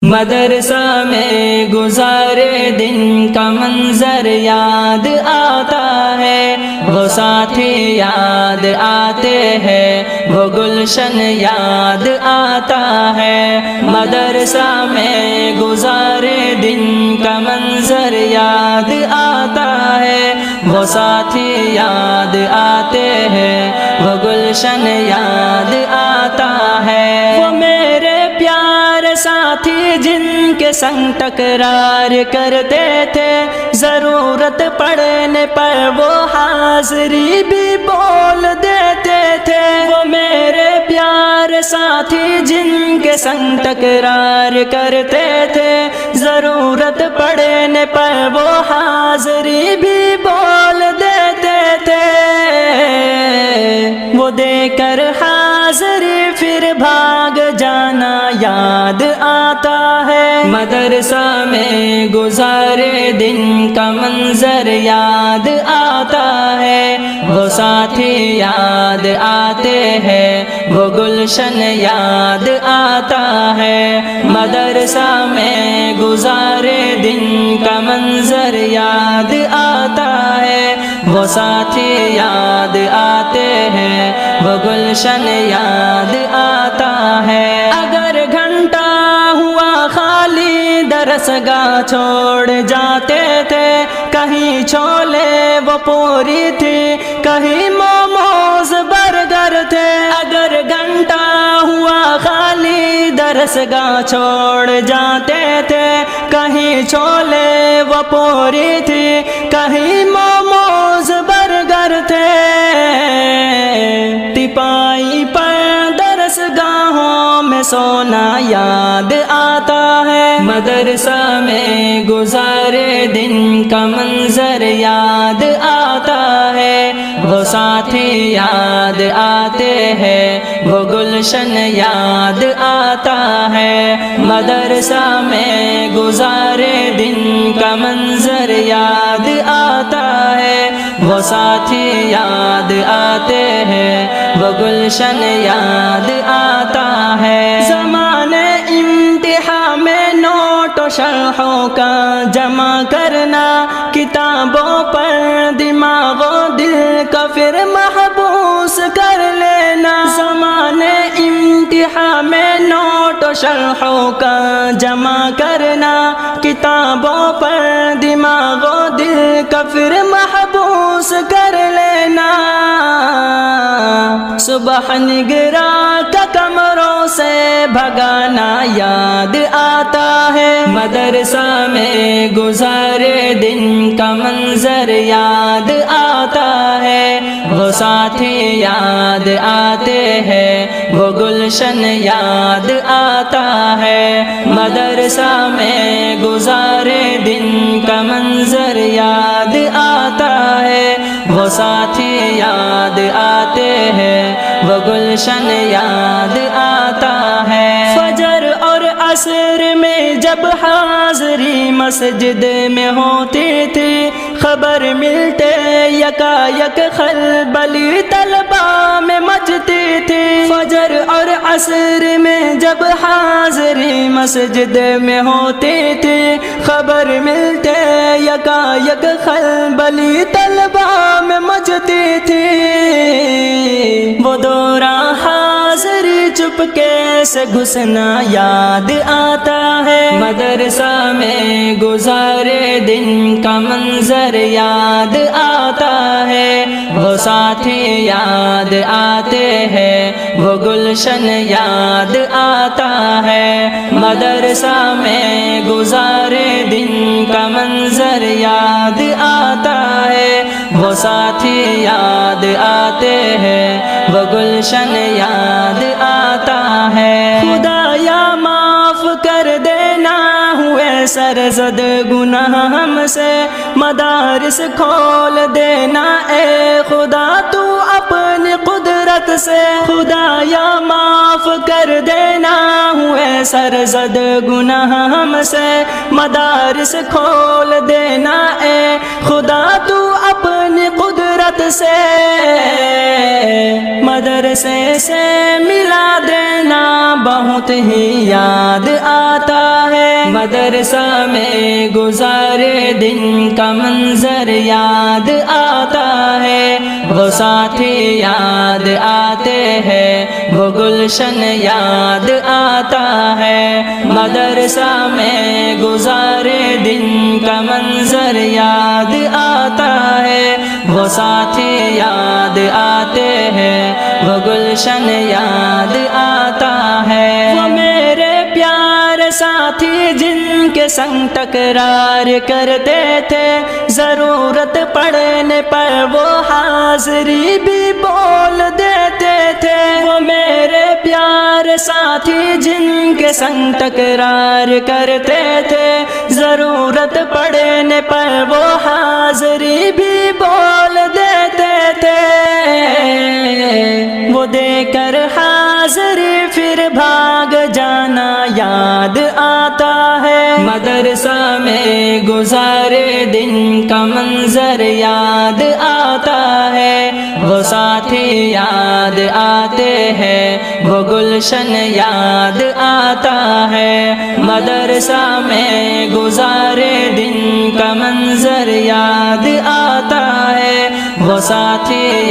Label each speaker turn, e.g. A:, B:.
A: مدرسہ میں گزارے دن کا منظر یاد آتا ہے، وہ ساتھی یاد آتے ہیں، وہ گلشن یاد آتا ہے۔ مدرسہ میں گزارے دن کا منظر یاد آتا ہے، وہ ساتھی یاد آتے ہیں، وہ گلشن یاد آتا ہے۔ وہ میرے پیارے ساتھی جن کے سنگ تکرار کرتے تھے، ضرورت پڑنے پر وہ حاضری بھی بول دیتے تھے۔ وہ میرے پیارے ساتھی جن کے سنگ تکرار کرتے تھے، ضرورت پڑنے پر وہ حاضری بھی بول دیتے تھے۔ وہ دے کر حاضری پھر بھاگ جانا یاد آتا ہے۔ مدرسہ میں گزارے دن کا منظر یاد آتا ہے، وہ ساتھی یاد آتے ہیں، وہ گلشن یاد آتا ہے۔ مدرسہ میں گزارے دن کا منظر یاد آتا ہے، وہ ساتھی یاد آتے ہیں، وہ گلشن یاد آتا ہے۔ اگر گھنٹہ ہوا خالی درسگاہ چھوڑ جاتے تھے، کہیں چھولے وہ پوری تھی، کہیں موموز برگر تھے۔ اگر گھنٹہ ہوا خالی درسگاہ چھوڑ جاتے تھے، کہیں چھولے وہ پوری تھی، کہیں موموز برگر تھے۔ تپائی پر درسگاہوں میں سونا یاد آتا ہے۔ مدرسہ میں گزارے دن کا منظر یاد آتا ہے، وہ ساتھی یاد آتے ہیں، وہ گلشن یاد آتا ہے۔ مدرسہ میں گزارے دن کا منظر یاد آتا ہے، وہ ساتھی یاد آتے ہیں، وہ گلشن یاد آتا ہے۔ زمانے امتحان میں نوٹ و شرحوں کا جمع کرنا، کتابوں پر دماغ و دل کا پھر محبوس کر لینا۔ زمانے امتحان میں نوٹ و شرحوں کا جمع کرنا، کتابوں پر دماغ و دل کا پھر محبوس کر لینا۔ صبح نگراں کا کمروں سے بھگانا یاد آتا ہے۔ مدرسہ میں گزارے دن کا منظر یاد آتا ہے، وہ ساتھی یاد آتے ہیں، وہ گلشن یاد آتا ہے۔ مدرسہ میں گزارے دن کا منظر یاد آتا ہے، وہ ساتھی یاد آتے ہیں، وہ گلشن یاد آتا ہے۔ فجر اور عصر میں جب حاضری مسجد میں ہوتی تھی، خبر ملتے یکا یک خلبلی طلبہ میں مچتی تھی۔ فجر اور عصر میں جب حاضری مسجد میں ہوتی تھی، خبر ملتے یکا یک خلبلی طلبہ میں مچتی تھی۔ وہ دوران حاضری چپکے سے گھسنا یاد آتا ہے۔ مدرسہ میں گزارے دن کا منظر یاد آتا ہے، وہ ساتھی یاد آتے ہیں، وہ گلشن یاد آتا ہے۔ مدرسہ میں گزارے دن کا منظر یاد آتا ہے، وہ ساتھی یاد آتے ہیں، وہ گلشن یاد آتا ہے۔ خدایا معاف کر دینا ہوئے سرزد گناہ ہم سے، مدارس کھول دینا اے خدا تو اپنی قدرت سے۔ خدایا معاف کر دینا ہوئے سرزد گناہ ہم سے، مدارس کھول دینا اے خدا تو اپنی قدرت سے۔ مدرسے سے ملا دینا بہت ہی یاد آتا ہے۔ مدرسہ میں گزارے دن کا منظر یاد آتا ہے، وہ ساتھی یاد آتے ہیں، وہ گلشن یاد آتا ہے، مدرسہ میں گزارے دن کا منظر یاد آتا ہے، وہ ساتھی یاد آتے ہیں، وہ گلشن یاد آتا ہے، وہ میرے پیارے ساتھی جن کے سنگ تکرار کرتے تھے، ضرورت پڑنے پر وہ حاضری بھی بول دیتے تھے، وہ میرے پیارے ساتھی جن کے سنگ تکرار کرتے تھے، ضرورت پڑنے پر وہ حاضری بھی بول دیتے تھے، وہ دے کر حاضری پھر بھاگ جانا یاد آتا ہے، مدرسہ میں گزارے دن کا منظر یاد آتا ہے، وہ ساتھی یاد آتے ہیں، وہ گلشن یاد آتا ہے، مدرسہ میں گزارے دن کا منظر یاد آتا ہے، وہ ساتھی